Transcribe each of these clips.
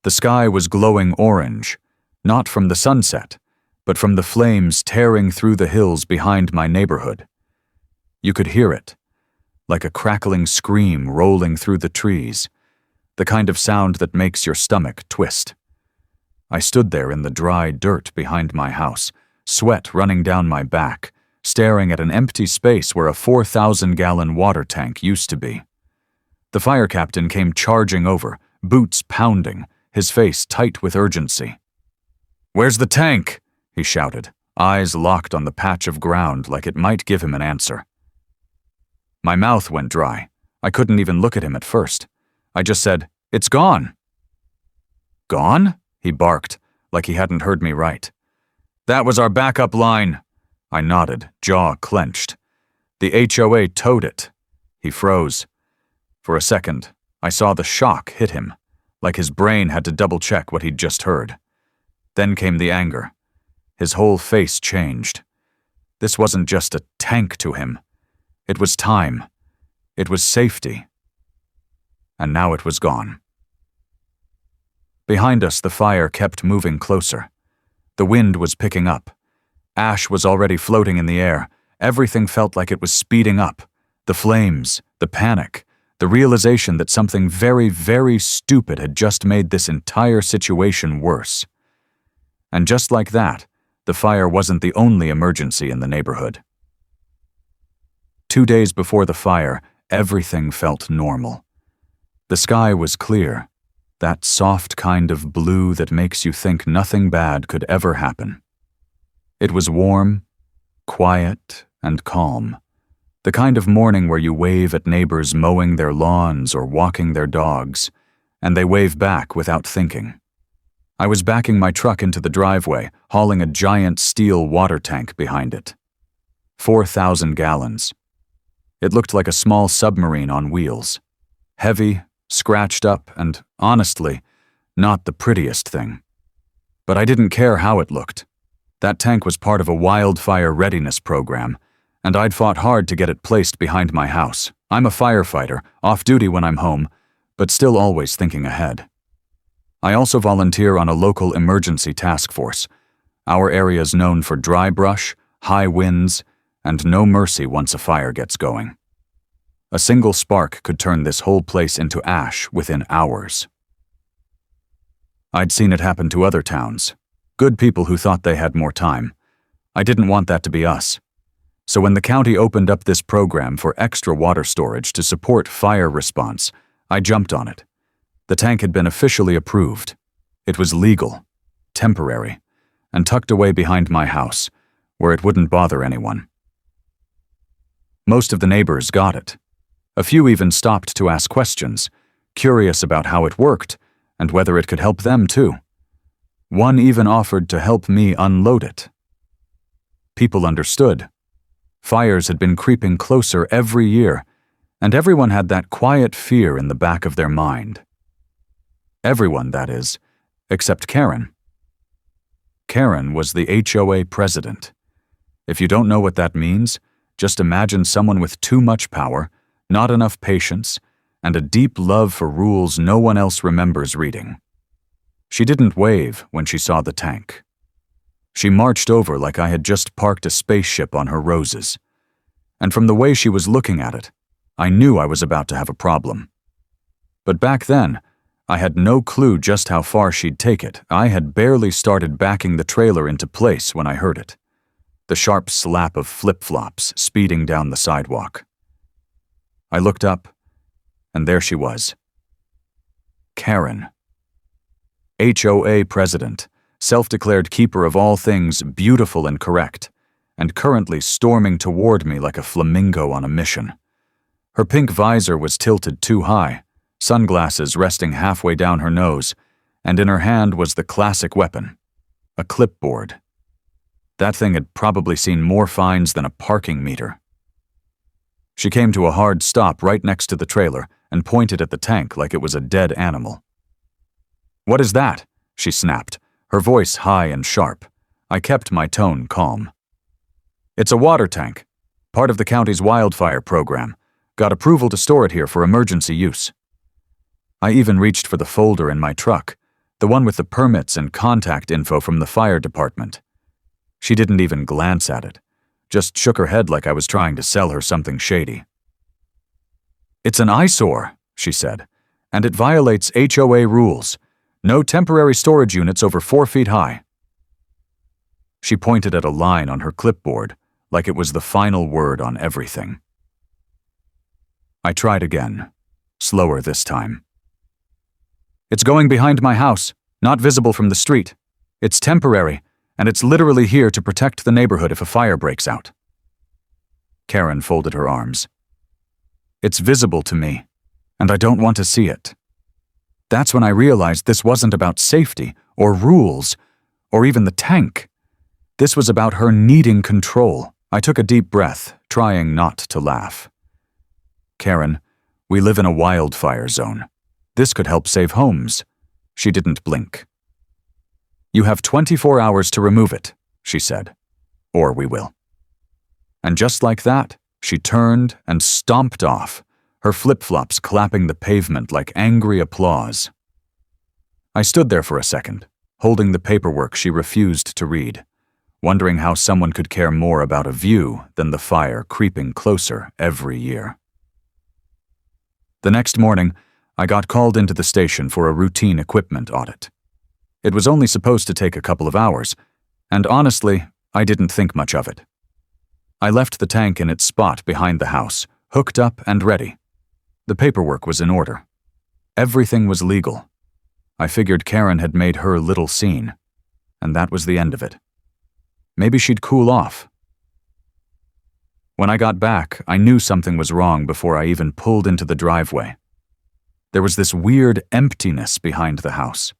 The sky was glowing orange, not from the sunset, but from the flames tearing through the hills behind my neighborhood. You could hear it, like a crackling scream rolling through the trees, the kind of sound that makes your stomach twist. I stood there in the dry dirt behind my house, sweat running down my back, staring at an empty space where a 4,000-gallon water tank used to be. The fire captain came charging over, boots pounding, his face tight with urgency. "Where's the tank?" he shouted, eyes locked on the patch of ground like it might give him an answer. My mouth went dry. I couldn't even look at him at first. I just said, "It's gone." "Gone?" he barked, like he hadn't heard me right. "That was our backup line." I nodded, jaw clenched. "The HOA towed it." He froze. For a second, I saw the shock hit him, like his brain had to double-check what he'd just heard. Then came the anger. His whole face changed. This wasn't just a tank to him. It was time. It was safety. And now it was gone. Behind us, the fire kept moving closer. The wind was picking up. Ash was already floating in the air. Everything felt like it was speeding up. The flames, the panic, the realization that something very, very stupid had just made this entire situation worse. And just like that, the fire wasn't the only emergency in the neighborhood. 2 days before the fire, everything felt normal. The sky was clear, that soft kind of blue that makes you think nothing bad could ever happen. It was warm, quiet, and calm. The kind of morning where you wave at neighbors mowing their lawns or walking their dogs, and they wave back without thinking. I was backing my truck into the driveway, hauling a giant steel water tank behind it. 4,000 gallons. It looked like a small submarine on wheels. Heavy, scratched up, and, honestly, not the prettiest thing. But I didn't care how it looked. That tank was part of a wildfire readiness program, and I'd fought hard to get it placed behind my house. I'm a firefighter, off duty when I'm home, but still always thinking ahead. I also volunteer on a local emergency task force. Our area's known for dry brush, high winds, and no mercy once a fire gets going. A single spark could turn this whole place into ash within hours. I'd seen it happen to other towns. Good people who thought they had more time. I didn't want that to be us. So when the county opened up this program for extra water storage to support fire response, I jumped on it. The tank had been officially approved. It was legal, temporary, and tucked away behind my house, where it wouldn't bother anyone. Most of the neighbors got it. A few even stopped to ask questions, curious about how it worked and whether it could help them too. One even offered to help me unload it. People understood. Fires had been creeping closer every year, and everyone had that quiet fear in the back of their mind. Everyone, that is, except Karen. Karen was the HOA president. If you don't know what that means, just imagine someone with too much power, not enough patience, and a deep love for rules no one else remembers reading. She didn't wave when she saw the tank. She marched over like I had just parked a spaceship on her roses. And from the way she was looking at it, I knew I was about to have a problem. But back then, I had no clue just how far she'd take it. I had barely started backing the trailer into place when I heard it. The sharp slap of flip-flops speeding down the sidewalk. I looked up, and there she was. Karen. HOA president, self-declared keeper of all things beautiful and correct, and currently storming toward me like a flamingo on a mission. Her pink visor was tilted too high, sunglasses resting halfway down her nose, and in her hand was the classic weapon, a clipboard. That thing had probably seen more fines than a parking meter. She came to a hard stop right next to the trailer and pointed at the tank like it was a dead animal. "What is that?" she snapped, her voice high and sharp. I kept my tone calm. "It's a water tank, part of the county's wildfire program. Got approval to store it here for emergency use." I even reached for the folder in my truck, the one with the permits and contact info from the fire department. She didn't even glance at it, just shook her head like I was trying to sell her something shady. "It's an eyesore," she said, "and it violates HOA rules. No temporary storage units over 4 feet high." She pointed at a line on her clipboard, like it was the final word on everything. I tried again, slower this time. "It's going behind my house, not visible from the street. It's temporary, and it's literally here to protect the neighborhood if a fire breaks out." Karen folded her arms. "It's visible to me, and I don't want to see it." That's when I realized this wasn't about safety, or rules, or even the tank. This was about her needing control. I took a deep breath, trying not to laugh. "Karen, we live in a wildfire zone. This could help save homes." She didn't blink. "You have 24 hours to remove it," she said, "or we will." And just like that, she turned and stomped off, her flip-flops clapping the pavement like angry applause. I stood there for a second, holding the paperwork she refused to read, wondering how someone could care more about a view than the fire creeping closer every year. The next morning, I got called into the station for a routine equipment audit. It was only supposed to take a couple of hours, and honestly, I didn't think much of it. I left the tank in its spot behind the house, hooked up and ready. The paperwork was in order. Everything was legal. I figured Karen had made her little scene, and that was the end of it. Maybe she'd cool off. When I got back, I knew something was wrong before I even pulled into the driveway. There was this weird emptiness behind the house.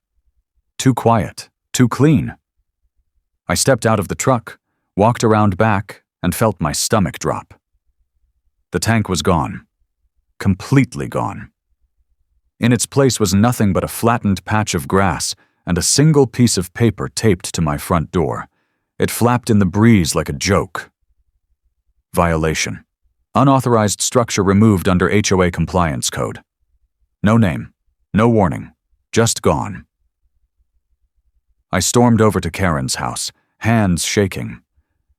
Too quiet, too clean. I stepped out of the truck, walked around back, and felt my stomach drop. The tank was gone. Completely gone. In its place was nothing but a flattened patch of grass and a single piece of paper taped to my front door. It flapped in the breeze like a joke. Violation. Unauthorized structure removed under HOA compliance code. No name, no warning, just gone. I stormed over to Karen's house, hands shaking.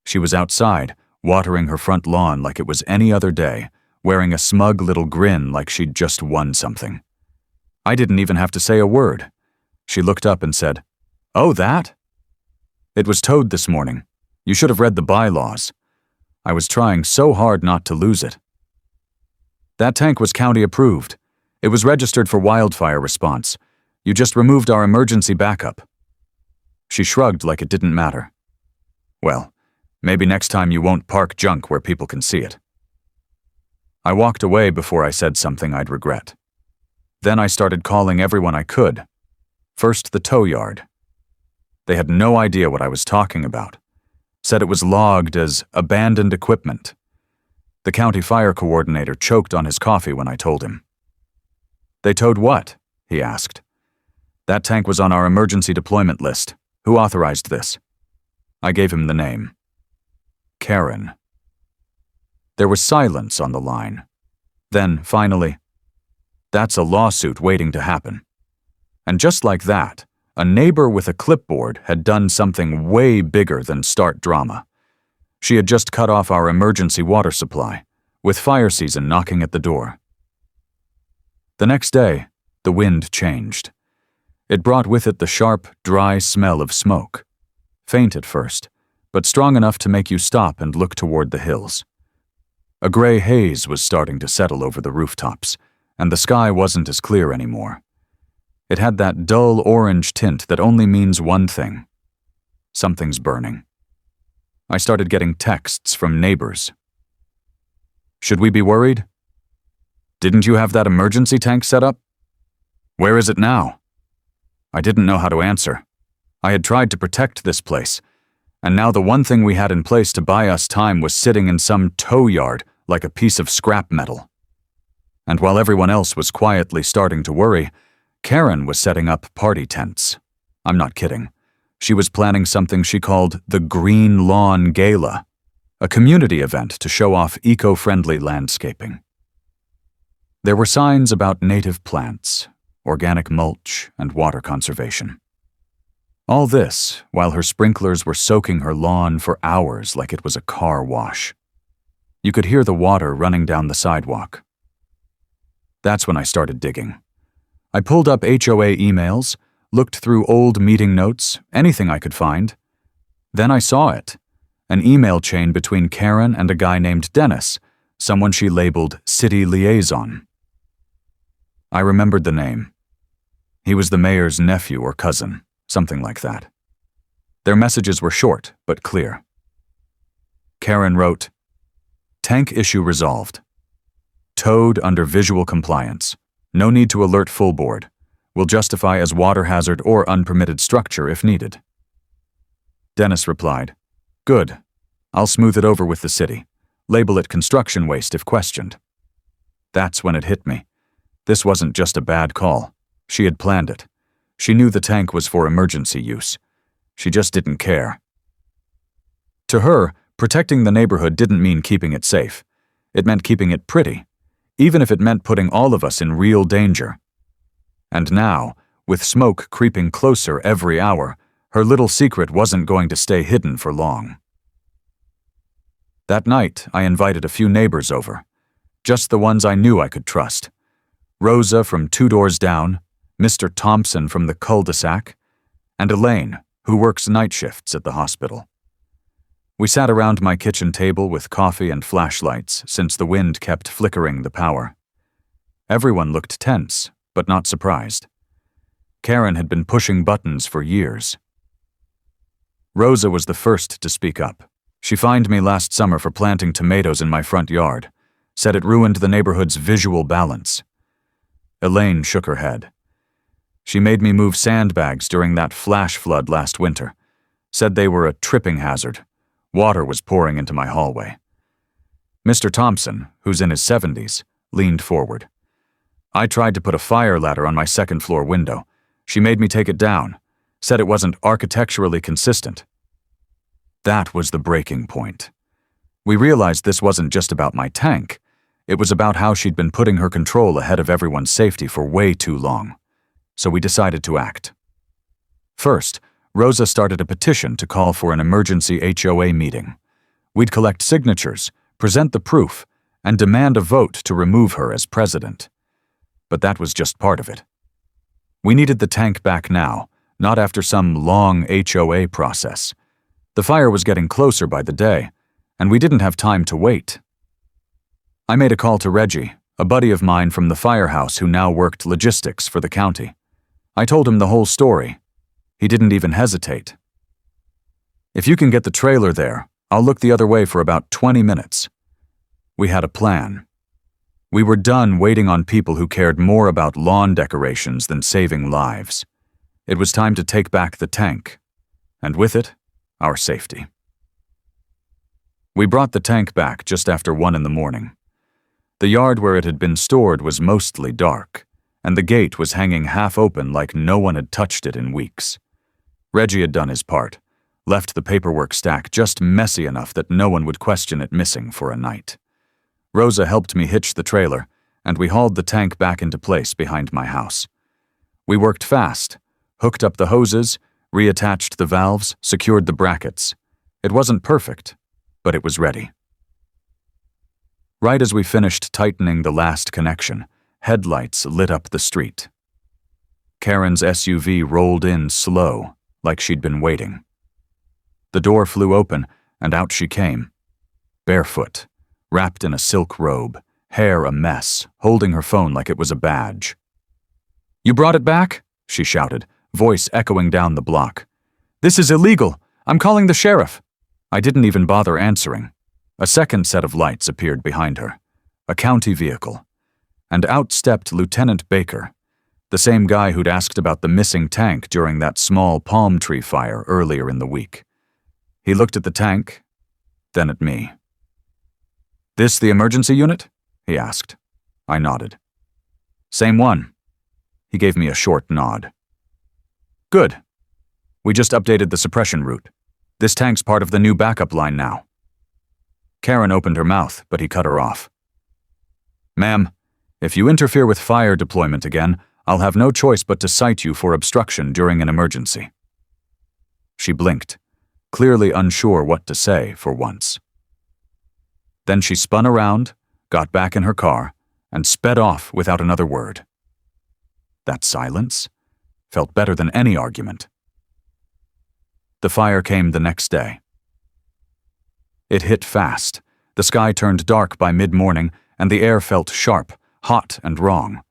She was outside, watering her front lawn like it was any other day, wearing a smug little grin like she'd just won something. I didn't even have to say a word. She looked up and said, "Oh, that? It was towed this morning. You should have read the bylaws." I was trying so hard not to lose it. "That tank was county approved. It was registered for wildfire response. You just removed our emergency backup." She shrugged like it didn't matter. "Well, maybe next time you won't park junk where people can see it." I walked away before I said something I'd regret. Then I started calling everyone I could. First, the tow yard. They had no idea what I was talking about. Said it was logged as abandoned equipment. The county fire coordinator choked on his coffee when I told him. "They towed what?" he asked. "That tank was on our emergency deployment list. Who authorized this?" I gave him the name. Karen. There was silence on the line. Then, finally, "That's a lawsuit waiting to happen." And just like that, a neighbor with a clipboard had done something way bigger than start drama. She had just cut off our emergency water supply, with fire season knocking at the door. The next day, the wind changed. It brought with it the sharp, dry smell of smoke. Faint at first, but strong enough to make you stop and look toward the hills. A gray haze was starting to settle over the rooftops, and the sky wasn't as clear anymore. It had that dull orange tint that only means one thing. Something's burning. I started getting texts from neighbors. "Should we be worried? Didn't you have that emergency tank set up? Where is it now?" I didn't know how to answer. I had tried to protect this place, and now the one thing we had in place to buy us time was sitting in some tow yard like a piece of scrap metal. And while everyone else was quietly starting to worry, Karen was setting up party tents. I'm not kidding. She was planning something she called the Green Lawn Gala, a community event to show off eco-friendly landscaping. There were signs about native plants, organic mulch, and water conservation. All this while her sprinklers were soaking her lawn for hours like it was a car wash. You could hear the water running down the sidewalk. That's when I started digging. I pulled up HOA emails, looked through old meeting notes, anything I could find. Then I saw it, an email chain between Karen and a guy named Dennis, someone she labeled City Liaison. I remembered the name. He was the mayor's nephew or cousin, something like that. Their messages were short but clear. Karen wrote, "Tank issue resolved. Towed under visual compliance. No need to alert full board. Will justify as water hazard or unpermitted structure if needed." Dennis replied, "Good. I'll smooth it over with the city. Label it construction waste if questioned." That's when it hit me. This wasn't just a bad call. She had planned it. She knew the tank was for emergency use. She just didn't care. To her, protecting the neighborhood didn't mean keeping it safe. It meant keeping it pretty, even if it meant putting all of us in real danger. And now, with smoke creeping closer every hour, her little secret wasn't going to stay hidden for long. That night, I invited a few neighbors over, just the ones I knew I could trust. Rosa from 2 doors down, Mr. Thompson from the cul-de-sac, and Elaine, who works night shifts at the hospital. We sat around my kitchen table with coffee and flashlights since the wind kept flickering the power. Everyone looked tense, but not surprised. Karen had been pushing buttons for years. Rosa was the first to speak up. She fined me last summer for planting tomatoes in my front yard, said it ruined the neighborhood's visual balance. Elaine shook her head. She made me move sandbags during that flash flood last winter, said they were a tripping hazard. Water was pouring into my hallway. Mr. Thompson, who's in his 70s, leaned forward. I tried to put a fire ladder on my second-floor window. She made me take it down, said it wasn't architecturally consistent. That was the breaking point. We realized this wasn't just about my tank. It was about how she'd been putting her control ahead of everyone's safety for way too long. So we decided to act. First, Rosa started a petition to call for an emergency HOA meeting. We'd collect signatures, present the proof, and demand a vote to remove her as president. But that was just part of it. We needed the tank back now, not after some long HOA process. The fire was getting closer by the day, and we didn't have time to wait. I made a call to Reggie, a buddy of mine from the firehouse who now worked logistics for the county. I told him the whole story. He didn't even hesitate. "If you can get the trailer there, I'll look the other way for about 20 minutes. We had a plan. We were done waiting on people who cared more about lawn decorations than saving lives. It was time to take back the tank, and with it, our safety. We brought the tank back just after 1 in the morning. The yard where it had been stored was mostly dark, and the gate was hanging half open like no one had touched it in weeks. Reggie had done his part, left the paperwork stack just messy enough that no one would question it missing for a night. Rosa helped me hitch the trailer, and we hauled the tank back into place behind my house. We worked fast, hooked up the hoses, reattached the valves, secured the brackets. It wasn't perfect, but it was ready. Right as we finished tightening the last connection, headlights lit up the street. Karen's SUV rolled in slow, like she'd been waiting. The door flew open, and out she came, barefoot, wrapped in a silk robe, hair a mess, holding her phone like it was a badge. "You brought it back?" she shouted, voice echoing down the block. "This is illegal. I'm calling the sheriff." I didn't even bother answering. A second set of lights appeared behind her, a county vehicle, and out stepped Lieutenant Baker, the same guy who'd asked about the missing tank during that small palm tree fire earlier in the week. He looked at the tank, then at me. "This the emergency unit?" he asked. I nodded. "Same one." He gave me a short nod. "Good. We just updated the suppression route. This tank's part of the new backup line now." Karen opened her mouth, but he cut her off. "Ma'am, if you interfere with fire deployment again, I'll have no choice but to cite you for obstruction during an emergency." She blinked, clearly unsure what to say for once. Then she spun around, got back in her car, and sped off without another word. That silence felt better than any argument. The fire came the next day. It hit fast. The sky turned dark by mid-morning, and the air felt sharp, hot, and wrong.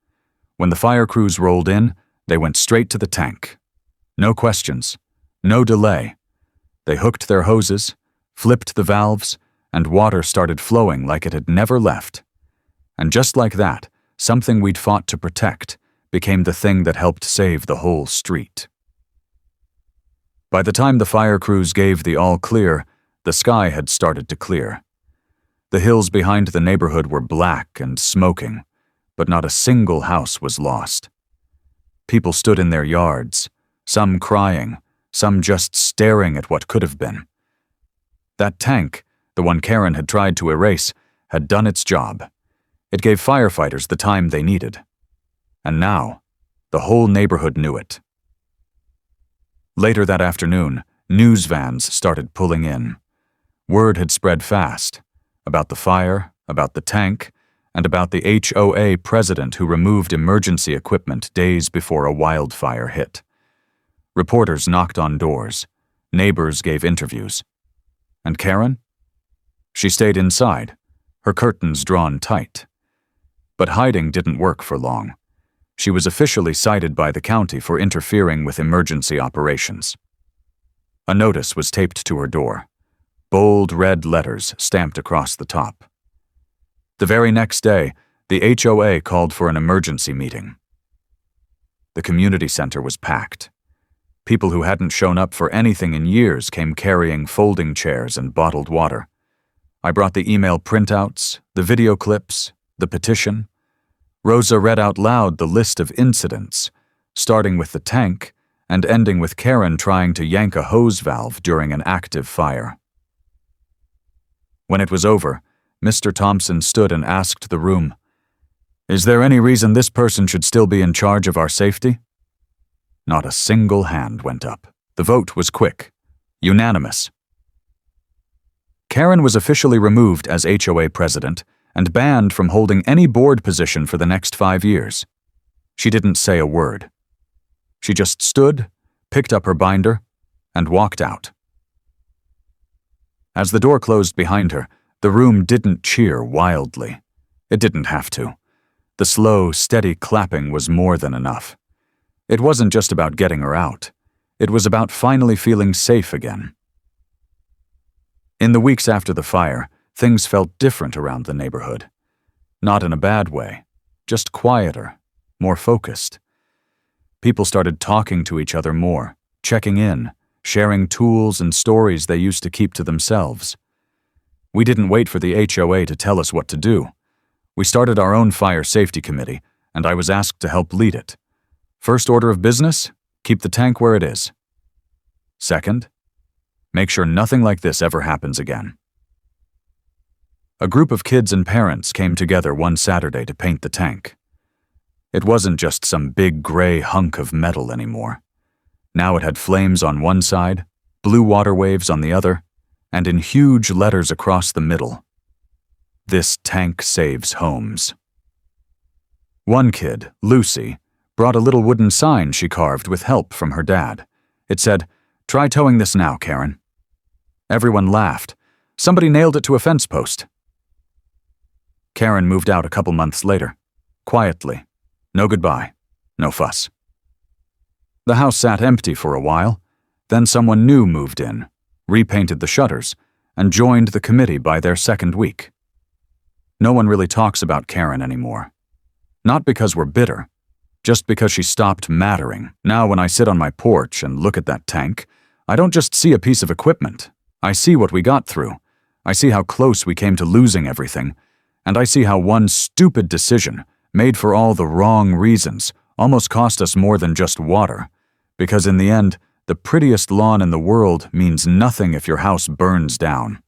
When the fire crews rolled in, they went straight to the tank. No questions, no delay. They hooked their hoses, flipped the valves, and water started flowing like it had never left. And just like that, something we'd fought to protect became the thing that helped save the whole street. By the time the fire crews gave the all-clear, the sky had started to clear. The hills behind the neighborhood were black and smoking, but not a single house was lost. People stood in their yards, some crying, some just staring at what could have been. That tank, the one Karen had tried to erase, had done its job. It gave firefighters the time they needed. And now, the whole neighborhood knew it. Later that afternoon, news vans started pulling in. Word had spread fast about the fire, about the tank, and about the HOA president who removed emergency equipment days before a wildfire hit. Reporters knocked on doors. Neighbors gave interviews. And Karen? She stayed inside, her curtains drawn tight. But hiding didn't work for long. She was officially cited by the county for interfering with emergency operations. A notice was taped to her door, bold red letters stamped across the top. The very next day, the HOA called for an emergency meeting. The community center was packed. People who hadn't shown up for anything in years came carrying folding chairs and bottled water. I brought the email printouts, the video clips, the petition. Rosa read out loud the list of incidents, starting with the tank and ending with Karen trying to yank a hose valve during an active fire. When it was over, Mr. Thompson stood and asked the room, "Is there any reason this person should still be in charge of our safety?" Not a single hand went up. The vote was quick, unanimous. Karen was officially removed as HOA president and banned from holding any board position for the next 5 years. She didn't say a word. She just stood, picked up her binder, and walked out. As the door closed behind her, the room didn't cheer wildly. It didn't have to. The slow, steady clapping was more than enough. It wasn't just about getting her out. It was about finally feeling safe again. In the weeks after the fire, things felt different around the neighborhood. Not in a bad way, just quieter, more focused. People started talking to each other more, checking in, sharing tools and stories they used to keep to themselves. We didn't wait for the HOA to tell us what to do. We started our own fire safety committee, and I was asked to help lead it. First order of business, keep the tank where it is. Second, make sure nothing like this ever happens again. A group of kids and parents came together one Saturday to paint the tank. It wasn't just some big gray hunk of metal anymore. Now it had flames on one side, blue water waves on the other, and in huge letters across the middle, "This tank saves homes." One kid, Lucy, brought a little wooden sign she carved with help from her dad. It said, "Try towing this now, Karen." Everyone laughed. Somebody nailed it to a fence post. Karen moved out a couple months later, quietly. No goodbye, no fuss. The house sat empty for a while. Then someone new moved in, repainted the shutters, and joined the committee by their second week. No one really talks about Karen anymore. Not because we're bitter, just because she stopped mattering. Now when I sit on my porch and look at that tank, I don't just see a piece of equipment. I see what we got through. I see how close we came to losing everything. And I see how one stupid decision, made for all the wrong reasons, almost cost us more than just water. Because in the end, the prettiest lawn in the world means nothing if your house burns down.